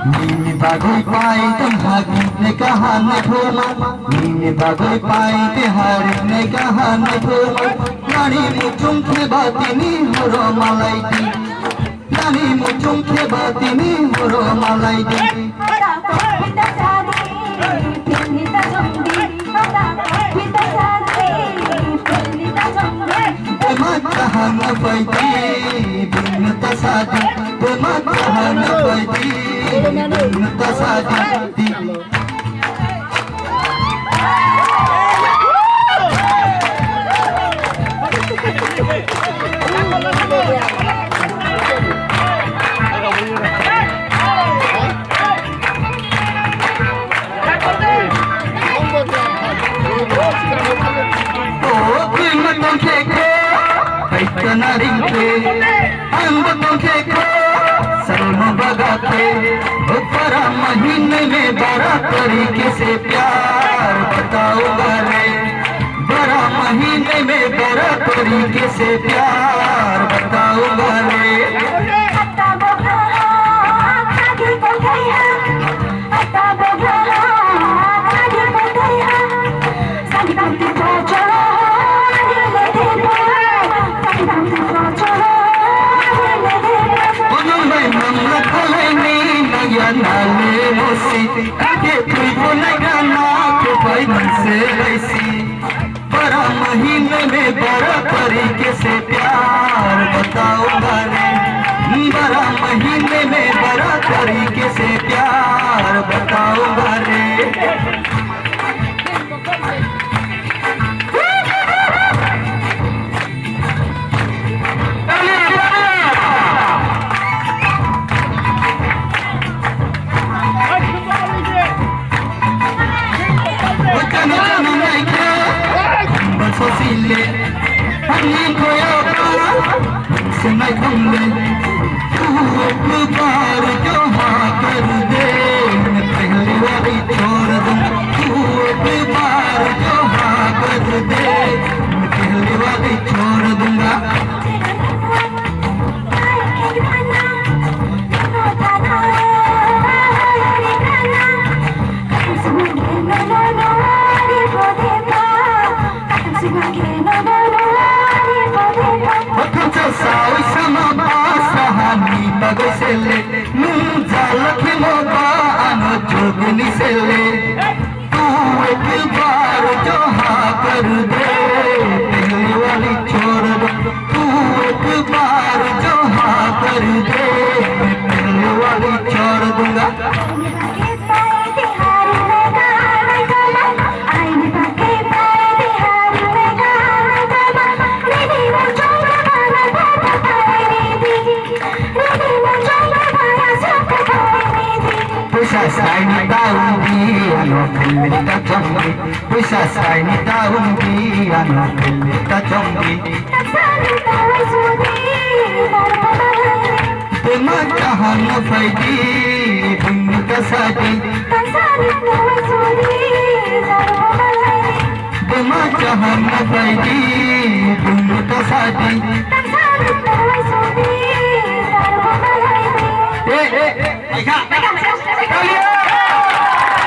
नीने बागोय पाई तुम्हारी ने कहा न भूमा नीने बागोय पाई तिहारी ने कहा न भूमा नानी मुचुम के बातिनी हरो मालाइटी नानी मुचुम के बातिनी हरो मालाइटी कहान पैती बिन्नता सादी तुमा कहान पैती बिन्नता सादी ringke अंबों के सलमा बगाते बड़ा महीने में बड़ा तरीके से प्यार बताऊंगा रे बड़ा महीने में बड़ा तरीके से प्यार बताऊंगा रे नाले मोसी आगे कोई बोलेगा ना के भाई मन से वैसी बड़ा महीने में बड़ा तरीके से प्यार बताऊंगा रे बड़ा महीने में बड़ा तरीके से प्यार बताऊंगा रे सुनाई तुमने तू एक बार जो हाँ कर दे मैं पहले वाली छोड़ दूँ तू एक बार जो हाँ कर दे मैं पहले वाली छोड़ दूँगा Sai sama basahani bagai sele nunjal khimoba ano jogni sele tu ek baar jo ha kar de pehli wali chhod do tu ek baar jo ha kar de main pehli wali chhod dunga Sai ni taumbi ano kelita chombi Puisa sai ni taumbi ano kelita chombi Tema kahan faidi bumta sadi Tema kahan faidi bumta sadi